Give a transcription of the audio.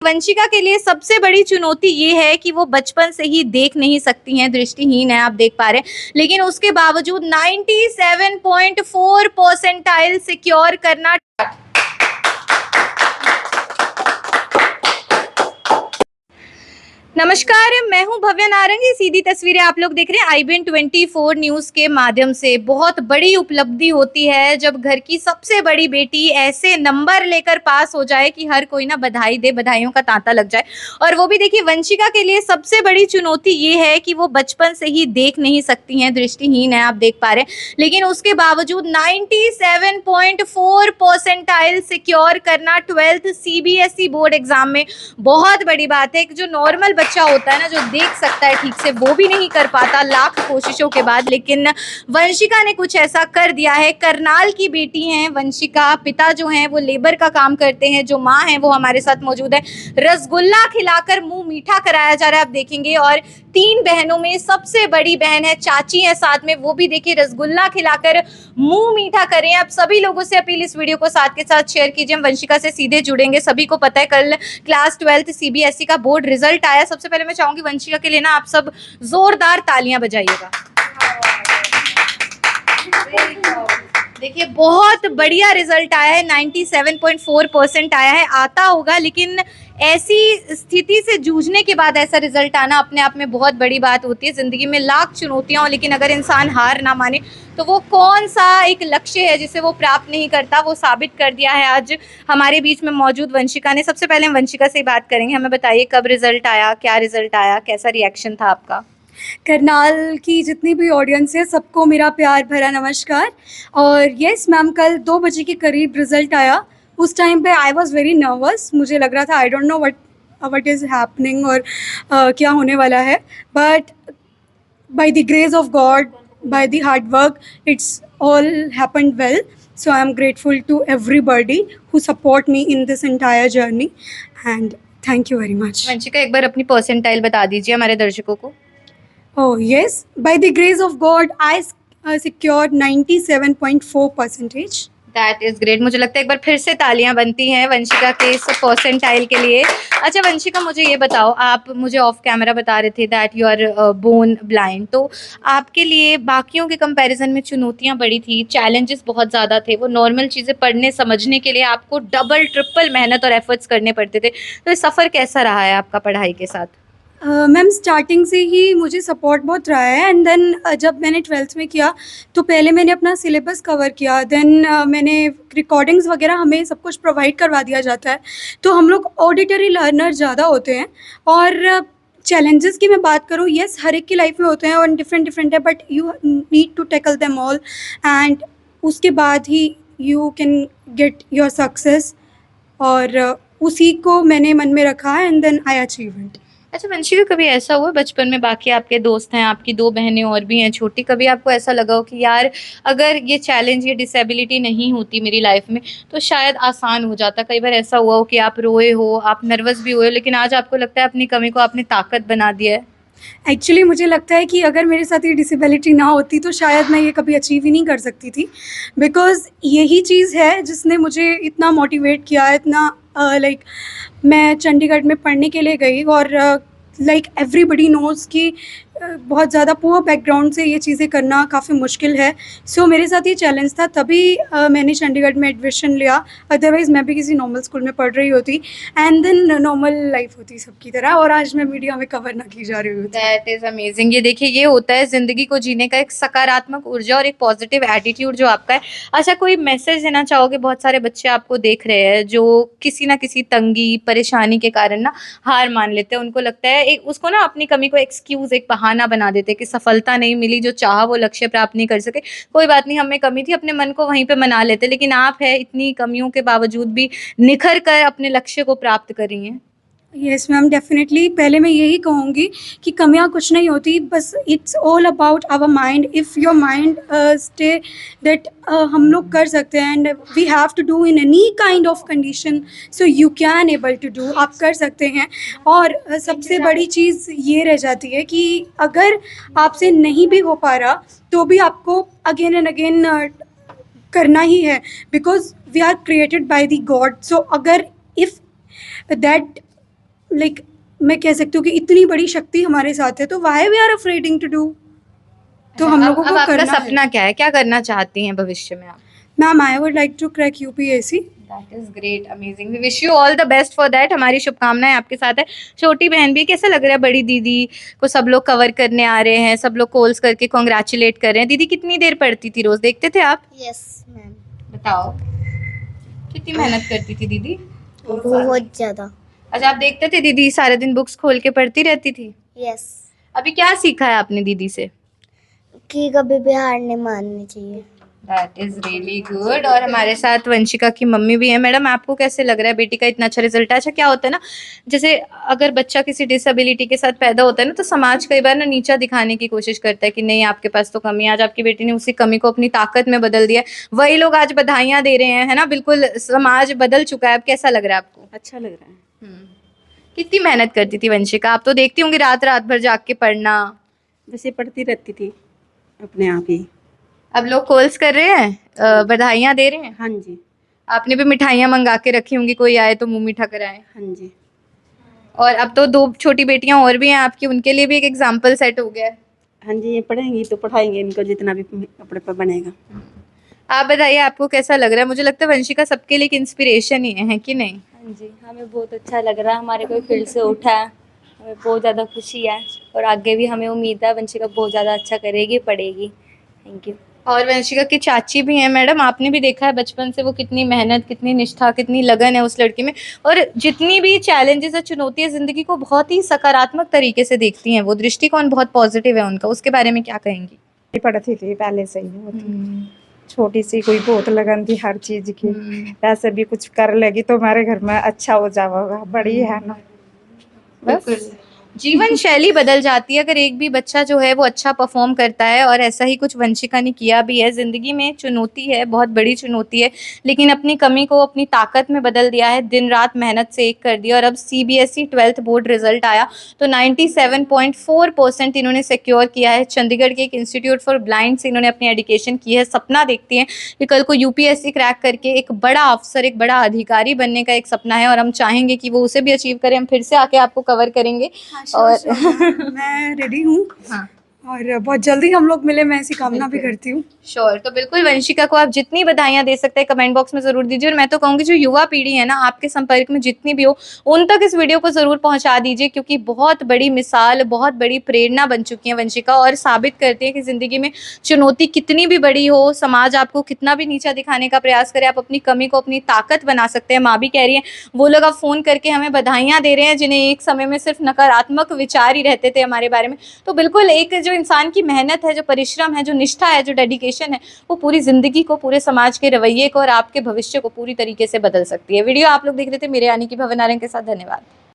वंशिका के लिए सबसे बड़ी चुनौती ये है कि वो बचपन से ही देख नहीं सकती हैं, दृष्टिहीन है, आप देख पा रहे हैं, लेकिन उसके बावजूद 97.4 परसेंटाइल सिक्योर करना। नमस्कार, मैं हूं भव्या नारंगी। सीधी तस्वीरें आप लोग देख रहे हैं IBN 24 न्यूज़ के माध्यम से। बहुत बड़ी उपलब्धि होती है जब घर की सबसे बड़ी बेटी ऐसे नंबर लेकर पास हो जाए कि हर कोई ना बधाई दे, बधाइयों का तांता लग जाए। और वो भी देखिए, वंशिका के लिए सबसे बड़ी चुनौती ये है कि वो बचपन से ही देख नहीं सकती हैं, दृष्टिहीन है, आप देख पा रहे हैं, लेकिन उसके बावजूद 97.4 परसेंटाइल सिक्योर करना 12th CBSE बोर्ड एग्जाम में बहुत बड़ी बात है। जो नॉर्मल बच्चा होता है ना, जो देख सकता है ठीक से, वो भी नहीं कर पाता लाख कोशिशों के बाद, लेकिन वंशिका ने कुछ ऐसा कर दिया है। करनाल की बेटी हैं वंशिका, पिता जो हैं वो लेबर का काम करते हैं, जो माँ हैं वो हमारे साथ मौजूद है। रसगुल्ला खिलाकर मुंह मीठा कराया जा रहा है, आप देखेंगे। और 3 बहनों में सबसे बड़ी बहन है, चाची है साथ में, वो भी देखिए रसगुल्ला खिलाकर मुंह मीठा करें। आप सभी लोगों से अपील, इस वीडियो को साथ के साथ शेयर कीजिए। हम वंशिका से सीधे जुड़ेंगे। सभी को पता है कल क्लास 12th CBSE का बोर्ड रिजल्ट आया। सबसे पहले मैं चाहूंगी वंशिका के लिए ना आप सब जोरदार तालियां बजाइएगा। देखिए, बहुत बढ़िया रिजल्ट आया है, 97.4% आया है। आता होगा, लेकिन ऐसी स्थिति से जूझने के बाद ऐसा रिजल्ट आना अपने आप में बहुत बड़ी बात होती है। ज़िंदगी में लाख चुनौतियां हो, लेकिन अगर इंसान हार ना माने तो वो कौन सा एक लक्ष्य है जिसे वो प्राप्त नहीं करता, वो साबित कर दिया है आज हमारे बीच में मौजूद वंशिका ने। सबसे पहले हम वंशिका से ही बात करेंगे। हमें बताइए, कब रिजल्ट आया, क्या रिजल्ट आया, कैसा रिएक्शन था आपका? करनाल की जितनी भी ऑडियंस है, सबको मेरा प्यार भरा नमस्कार। और यस मैम, कल 2 बजे के करीब रिज़ल्ट आया। उस टाइम पे आई वाज़ वेरी नर्वस। मुझे लग रहा था I don't know what is happening और क्या होने वाला है। But by the grace of God, by the hard work, it's all happened well. So I am grateful to everybody who support me in this entire journey and thank you very much. Vanshika, एक बार अपनी percentile बता दीजिए हमारे दर्शकों को। Oh yes, by the grace of God, I secured 97.4%. That is great. मुझे लगता है एक बार फिर से तालियां बनती हैं वंशिका के इस परसेंटाइल के लिए। अच्छा वंशिका, मुझे ये बताओ, आप मुझे ऑफ कैमरा बता रहे थे that you are born blind, तो आपके लिए बाकियों के कंपैरिजन में चुनौतियां बड़ी थी, चैलेंजेस बहुत ज़्यादा थे। वो नॉर्मल चीज़ें पढ़ने समझने के लिए आपको डबल ट्रिपल मेहनत और एफर्ट्स करने पड़ते थे, तो ये सफ़र कैसा रहा है आपका पढ़ाई के साथ? मैम, स्टार्टिंग से ही मुझे सपोर्ट बहुत रहा है। एंड देन जब मैंने 12th में किया तो पहले मैंने अपना सिलेबस कवर किया। देन मैंने रिकॉर्डिंग्स वगैरह हमें सब कुछ प्रोवाइड करवा दिया जाता है, तो हम लोग ऑडिटरी लर्नर ज़्यादा होते हैं। और चैलेंजेस की मैं बात करूँ, यस हर एक की लाइफ में होते हैं और डिफरेंट है, but you need to tackle them all and उसके बाद ही you can get your success. और उसी को मैंने मन में रखा है and then I achieve it. अच्छा वंशिका, कभी ऐसा हुआ बचपन में, बाकी आपके दोस्त हैं, आपकी 2 बहनें और भी हैं छोटी, कभी आपको ऐसा लगा हो कि यार अगर ये चैलेंज, ये डिसेबिलिटी नहीं होती मेरी लाइफ में तो शायद आसान हो जाता? कई बार ऐसा हुआ हो कि आप रोए हो, आप नर्वस भी हुए हो, लेकिन आज आपको लगता है अपनी कमी को आपने ताकत बना दिया है? एक्चुअली मुझे लगता है कि अगर मेरे साथ ये डिसेबिलिटी ना होती तो शायद मैं ये कभी अचीव ही नहीं कर सकती थी। बिकॉज़ यही चीज़ है जिसने मुझे इतना मोटिवेट किया, इतना मैं चंडीगढ़ में पढ़ने के लिए गई और लाइक एवरीबडी नोज़ कि बहुत ज़्यादा पुअर बैकग्राउंड से ये चीज़ें करना काफ़ी मुश्किल है। सो मेरे साथ ये चैलेंज था, तभी मैंने चंडीगढ़ में एडमिशन लिया। अदरवाइज़ मैं भी किसी नॉर्मल स्कूल में पढ़ रही होती एंड देन नॉर्मल लाइफ होती सबकी तरह, और आज मैं मीडिया में कवर ना की जा रही होती। That is amazing. ये देखिए, ये होता है ज़िंदगी को जीने का एक सकारात्मक ऊर्जा और एक पॉजिटिव एटीट्यूड जो आपका है। अच्छा, कोई मैसेज देना चाहोगे? बहुत सारे बच्चे आपको देख रहे हैं जो किसी ना किसी तंगी, परेशानी के कारण ना हार मान लेते हैं। उनको लगता है, एक उसको ना अपनी कमी को एक्सक्यूज़, एक बहाना बना देते कि सफलता नहीं मिली, जो चाहा वो लक्ष्य प्राप्त नहीं कर सके, कोई बात नहीं, हमें कमी थी, अपने मन को वहीं पे मना लेते। लेकिन आप है इतनी कमियों के बावजूद भी निखर कर अपने लक्ष्य को प्राप्त कर रही हैं। Yes ma'am, definitely. पहले मैं यही कहूँगी कि कमियाँ कुछ नहीं होती, बस it's all about our mind. If your mind stay that हम लोग कर सकते हैं and we have to do in any kind of condition, so you can able to do, आप कर सकते हैं। और सबसे बड़ी चीज़ ये रह जाती है कि अगर आपसे नहीं भी हो पा रहा तो भी आपको अगेन एंड अगेन करना ही है, because we are created by the god. So अगर इफ़ दैट लाइक मैं कह सकती हूँ कि इतनी बड़ी शक्ति हमारे साथ है, तो why we are afraiding to do, तो हम लोगों अब को आपका करना है। सपना क्या है, क्या करना चाहती हैं भविष्य में आप? Ma'am I would like to crack UPSC. That is great, amazing, we wish you all the best for that. हमारी शुभकामनाएं आपके साथ है। छोटी बहन भी, कैसा लग रहा है बड़ी दीदी को सब लोग कवर करने आ रहे हैं, सब लोग कॉल्स करके कॉन्ग्रेचुलेट कर रहे हैं। दीदी कितनी देर पढ़ती थी रोज, देखते थे आप? यस मैम, बताओ कितनी मेहनत करती थी दीदी? बहुत ज़्यादा। अच्छा, आप देखते थे दीदी सारे दिन बुक्स खोल के पढ़ती रहती थी? यस, अभी क्या सीखा है आपने दीदी से? कि कभी भी हार नहीं माननी चाहिए। That is really good. और हमारे साथ वंशिका की मम्मी भी है। मैडम आपको कैसे लग रहा है बेटी का इतना अच्छा रिजल्ट है? अच्छा, क्या होता है ना, जैसे अगर बच्चा किसी डिसेबिलिटी के साथ पैदा होता है ना, तो समाज कई बार ना नीचा दिखाने की कोशिश करता है कि नहीं आपके पास तो कमी है। आज आपकी बेटी ने उसी कमी को अपनी ताकत में बदल दिया है। वही लोग आज बधाइयाँ दे रहे हैं, है ना, बिल्कुल समाज बदल चुका है। अब कैसा लग रहा है आपको? अच्छा लग रहा है। कितनी मेहनत करती थी वंशिका? आप तो देखती होंगी रात रात भर जाग के पढ़ना। वैसे पढ़ती रहती थी अपने आप ही। अब लोग कॉल्स कर रहे हैं, बधाइयाँ दे रहे हैं। हाँ जी, आपने भी मिठाइयाँ मंगा के रखी होंगी, कोई आए तो मुंह मीठा कराए। हाँ जी, और अब तो 2 छोटी बेटियां और भी हैं आपकी, उनके लिए भी एक एग्जाम्पल सेट हो गया है। हाँ जी। ये पढ़ेंगी तो पढ़ाएंगे इनको जितना भी अपने पर बनेगा। आप बताइए आपको कैसा लग रहा है? मुझे लगता है वंशिका सबके लिए एक इंस्पिरेशन ही है कि नहीं? हाँ जी, हमें बहुत अच्छा लग रहा है। हमारे कोई फील्ड से उठा है, हमें बहुत ज़्यादा खुशी है और आगे भी हमें उम्मीद है वंशिका बहुत ज़्यादा अच्छा करेगी, पढ़ेगी। Thank you. और वंशिका की चाची भी हैं मैडम, आपने भी देखा है बचपन से वो कितनी मेहनत, कितनी निष्ठा, कितनी लगन है उस लड़की में। और जितनी भी चैलेंजेस है, चुनौती है, जिंदगी को बहुत ही सकारात्मक तरीके से देखती हैं वो। दृष्टिकोण बहुत पॉजिटिव है उनका। उसके बारे में क्या कहेंगी? पढ़ती थी पहले से ही वो तो। छोटी सी कोई बहुत लगन थी हर चीज की। ऐसे भी कुछ कर लेगी तो हमारे घर में अच्छा हो जाएगा, बड़ी है ना। बिल्कुल, जीवन शैली बदल जाती है अगर एक भी बच्चा जो है वो अच्छा परफॉर्म करता है। और ऐसा ही कुछ वंशिका ने किया भी है। ज़िंदगी में चुनौती है, बहुत बड़ी चुनौती है, लेकिन अपनी कमी को अपनी ताकत में बदल दिया है। दिन रात मेहनत से एक कर दिया। और अब सीबीएसई 12th बोर्ड रिजल्ट आया तो 97.4% इन्होंने सिक्योर किया है। चंडीगढ़ के एक इंस्टीट्यूट फॉर ब्लाइंड से इन्होंने अपनी एजुकेशन की है। सपना देखती हैं कि कल को यूपीएससी क्रैक करके एक बड़ा अफसर, एक बड़ा अधिकारी बनने का एक सपना है। और हम चाहेंगे कि वो उसे भी अचीव करें। हम फिर से आके आपको कवर करेंगे। और मैं रेडी हूँ। हाँ, और बहुत जल्दी हम लोग मिले, मैं ऐसी कामना भी करती हूँ। श्योर। तो बिल्कुल वंशिका को आप जितनी बधाइयाँ दे सकते हैं कमेंट बॉक्स में ज़रूर दीजिए। और मैं तो कहूँगी जो युवा पीढ़ी है ना, आपके संपर्क में जितनी भी हो, उन तक इस वीडियो को ज़रूर पहुँचा दीजिए, क्योंकि बहुत बड़ी मिसाल, बहुत बड़ी प्रेरणा बन चुकी है वंशिका। और साबित करती है कि ज़िंदगी में चुनौती कितनी भी बड़ी हो, समाज आपको कितना भी नीचा दिखाने का प्रयास करे, आप अपनी कमी को अपनी ताकत बना सकते हैं। माँ भी कह रही है, वो लोग अब फ़ोन करके हमें बधाइयाँ दे रहे हैं जिन्हें एक समय में सिर्फ नकारात्मक विचार ही रहते थे हमारे बारे में। तो बिल्कुल एक जो इंसान की मेहनत है, जो परिश्रम है, जो निष्ठा है, जो डेडिकेशन है, वो पूरी जिंदगी को, पूरे समाज के रवैये को और आपके भविष्य को पूरी तरीके से बदल सकती है। वीडियो आप लोग देख रहे थे मेरे यानी कि भवन नारंग के साथ। धन्यवाद।